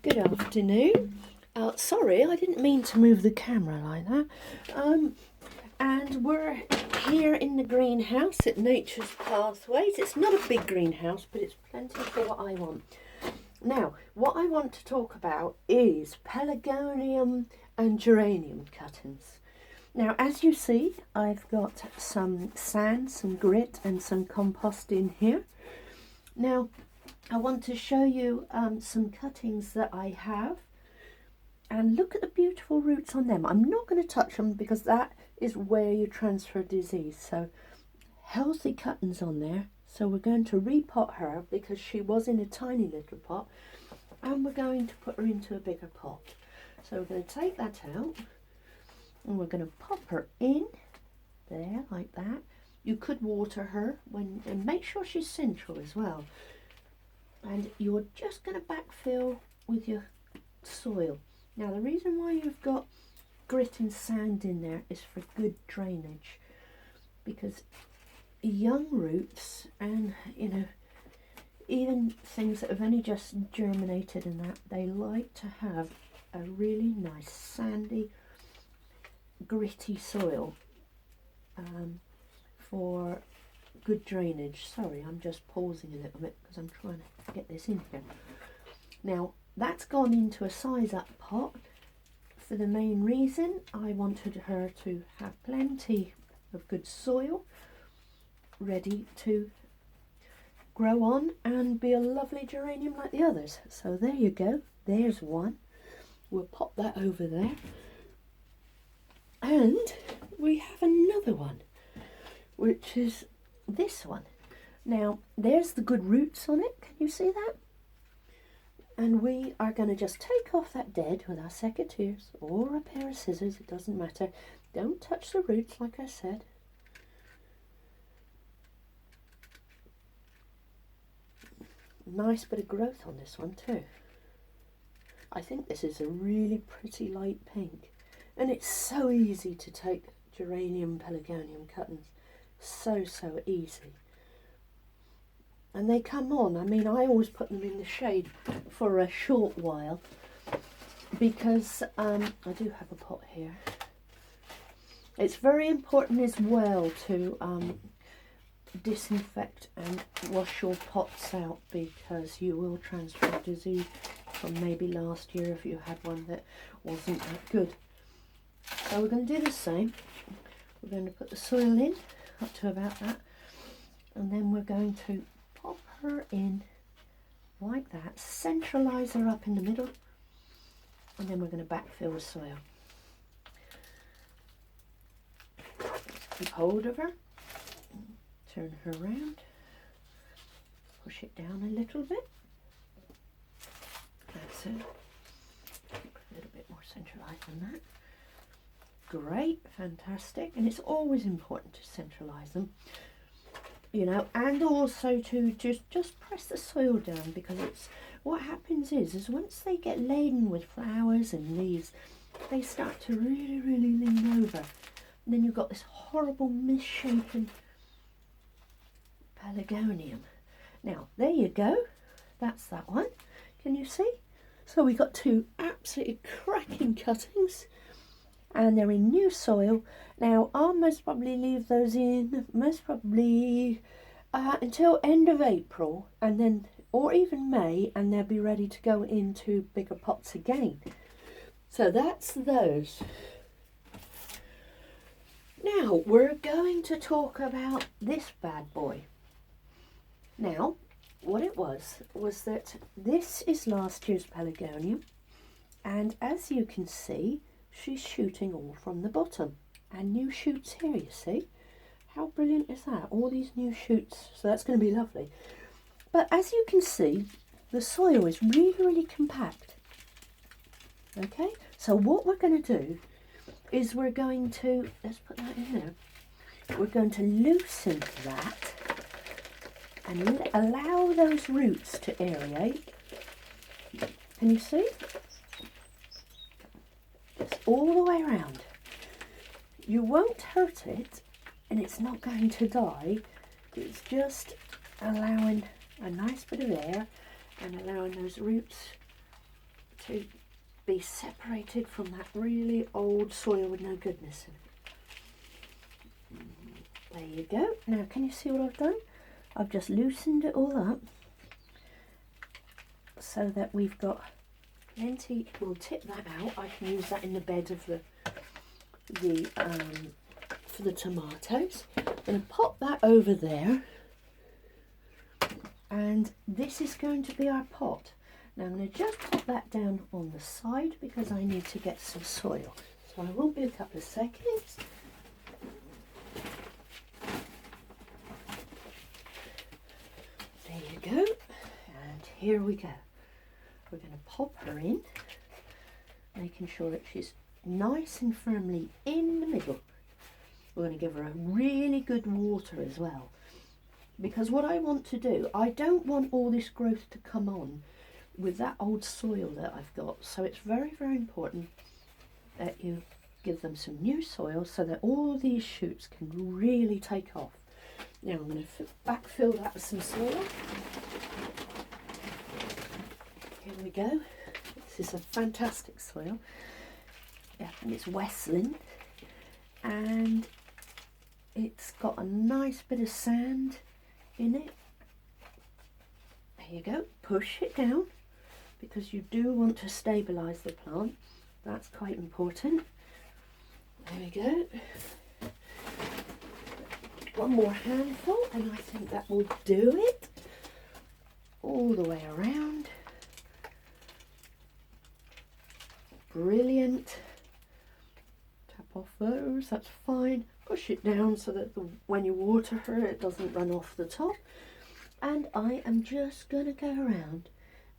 Good afternoon. Sorry, I didn't mean to move the camera like that. And we're here in the greenhouse at Nature's Pathways. It's not a big greenhouse, but it's plenty for what I want. Now, what I want to talk about is pelargonium and geranium cuttings. Now, as you see, I've got some sand, some grit and some compost in here. Now, I want to show you some cuttings that I have, and look at the beautiful roots on them. I'm not going to touch them because that is where you transfer disease. So healthy cuttings on there. So we're going to repot her because she was in a tiny little pot, and we're going to put her into a bigger pot. So we're going to take that out and we're going to pop her in there like that. You could water her and make sure she's central as well. And you're just going to backfill with your soil. Now, the reason why you've got grit and sand in there is for good drainage, because young roots and even things that have only just germinated and that, they like to have a really nice sandy gritty soil for good drainage. Sorry, I'm just pausing a little bit because I'm trying to get this in here. Now, that's gone into a size up pot for the main reason I wanted her to have plenty of good soil ready to grow on and be a lovely geranium like the others. So there you go, there's one. We'll pop that over there. And we have another one, which is this one. Now, there's the good roots on it. Can you see that? And we are going to just take off that dead with our secateurs or a pair of scissors. It doesn't matter. Don't touch the roots, like I said. Nice bit of growth on this one too. I think this is a really pretty light pink. And it's so easy to take geranium pelargonium cuttings. So easy. And they come on. I mean, I always put them in the shade for a short while because I do have a pot here. It's very important as well to disinfect and wash your pots out, because you will transfer disease from maybe last year if you had one that wasn't that good. So we're going to do the same. We're going to put the soil in up to about that, and then we're going to pop her in like that, centralise her up in the middle, and then we're going to backfill the soil. Keep hold of her, turn her around, push it down a little bit. That's it. A little bit more centralised than that. Great, fantastic. And it's always important to centralise them, and also to just press the soil down, because it's what happens is once they get laden with flowers and leaves, they start to really lean over, and then you've got this horrible misshapen pelargonium. Now there you go, that's that one. Can you see? So we got two absolutely cracking cuttings, and they're in new soil. Now I'll most probably leave those in until end of April, and then or even May, and they'll be ready to go into bigger pots again. So that's those. Now we're going to talk about this bad boy. Now, what it was that this is last year's pelargonium, and as you can see, she's shooting all from the bottom, and new shoots here, you see. How brilliant is that? All these new shoots, so that's going to be lovely. But as you can see, the soil is really compact. Okay, so what we're going to do is we're going to, let's put that in there, we're going to loosen that and allow those roots to aerate. Can you see? It's all the way around. You won't hurt it, and it's not going to die. It's just allowing a nice bit of air and allowing those roots to be separated from that really old soil with no goodness in it. There you go. Now can you see what I've done? I've just loosened it all up so that we've got plenty. We'll tip that out. I can use that in the bed of for the tomatoes. I'm going to pop that over there, and this is going to be our pot. Now I'm going to just pop that down on the side because I need to get some soil. So I will be a couple of seconds. There you go. And here we go. We're going to pop her in, making sure that she's nice and firmly in the middle. We're going to give her a really good water as well, because what I want to do, I don't want all this growth to come on with that old soil that I've got. So it's very, very important that you give them some new soil so that all these shoots can really take off. Now I'm going to backfill that with some soil. Here we go. This is a fantastic soil. Yeah, and it's Westland, and it's got a nice bit of sand in it. There you go. Push it down because you do want to stabilise the plant. That's quite important. There we go. One more handful and I think that will do it. All the way around. Brilliant. Tap off those, that's fine. Push it down so that when you water her it doesn't run off the top. And I am just going to go around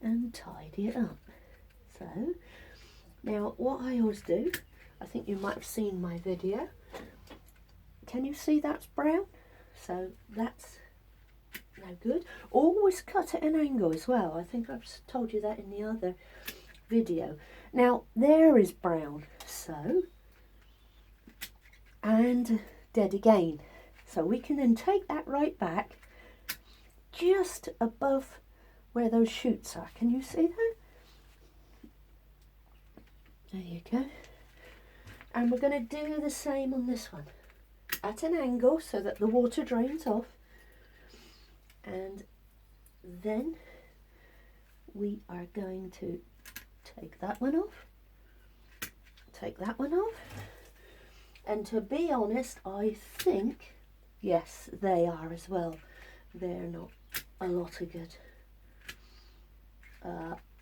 and tidy it up. So, now what I always do, I think you might have seen my video. Can you see that's brown? So that's no good. Always cut at an angle as well. I think I've told you that in the other video. Now there is brown, so, and dead again. So we can then take that right back just above where those shoots are. Can you see that? There you go. And we're going to do the same on this one. At an angle so that the water drains off. And then we are going to take that one off. Take that one off. And to be honest, I think, yes, they are as well. They're not a lot of good.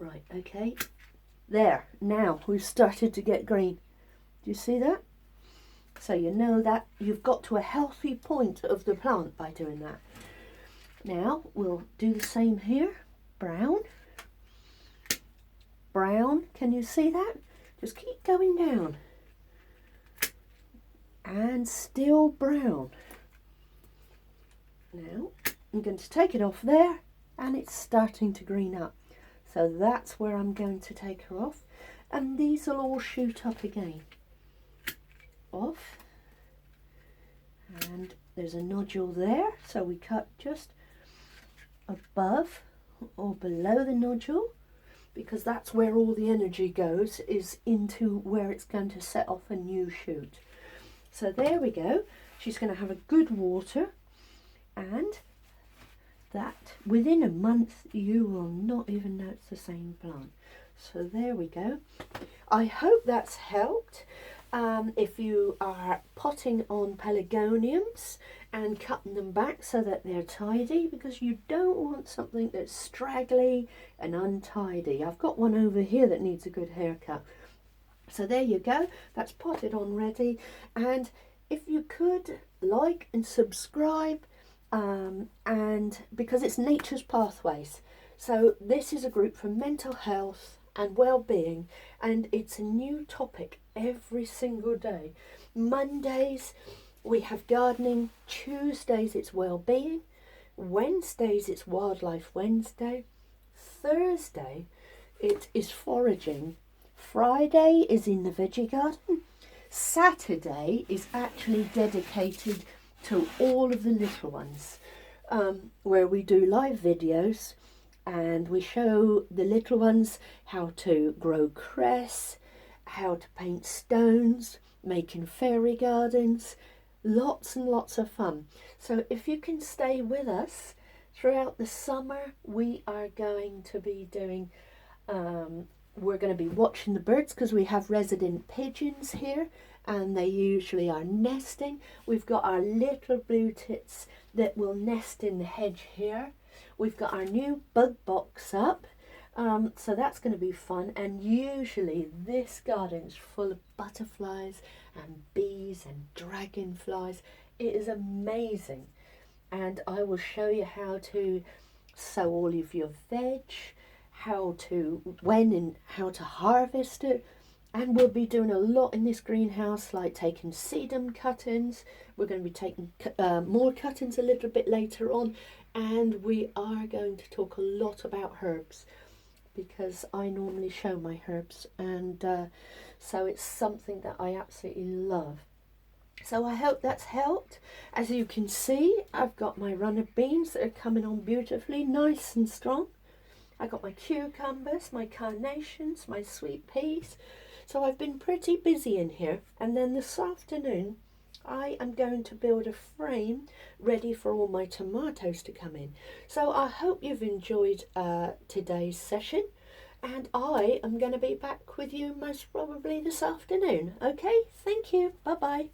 Right, okay. There, now we've started to get green. Do you see that? So you know that you've got to a healthy point of the plant by doing that. Now we'll do the same here. Brown. Brown, can you see that? Just keep going down. And still brown. Now I'm going to take it off there and it's starting to green up. So that's where I'm going to take her off. And these will all shoot up again. Off. And there's a nodule there. So we cut just above or below the nodule, because that's where all the energy goes, is into where it's going to set off a new shoot. So there we go. She's going to have a good water, and that within a month you will not even know it's the same plant. So there we go. I hope that's helped. If you are potting on pelargoniums and cutting them back so that they're tidy, because you don't want something that's straggly and untidy. I've got one over here that needs a good haircut. So there you go, that's potted on ready. And if you could like and subscribe, and because it's Nature's Pathways, so this is a group for mental health and well-being, and it's a new topic every single day. Mondays we have gardening, Tuesdays it's well-being, Wednesdays it's Wildlife Wednesday, Thursday it is foraging, Friday is in the veggie garden, Saturday is actually dedicated to all of the little ones, where we do live videos and we show the little ones how to grow cress, how to paint stones, making fairy gardens, lots and lots of fun. So if you can stay with us throughout the summer, we are going to be doing we're going to be watching the birds because we have resident pigeons here and they usually are nesting. We've got our little blue tits that will nest in the hedge here. We've got our new bug box up, so that's going to be fun. And usually this garden is full of butterflies and bees and dragonflies. It is amazing. And I will show you how to sow all of your veg, when and how to harvest it. And we'll be doing a lot in this greenhouse, like taking sedum cuttings. We're going to be taking more cuttings a little bit later on. And we are going to talk a lot about herbs, because I normally show my herbs. And so it's something that I absolutely love. So I hope that's helped. As you can see, I've got my runner beans that are coming on beautifully, nice and strong. I got my cucumbers, my carnations, my sweet peas. So I've been pretty busy in here. And then this afternoon, I am going to build a frame ready for all my tomatoes to come in. So I hope you've enjoyed today's session. And I am going to be back with you most probably this afternoon. Okay, thank you. Bye-bye.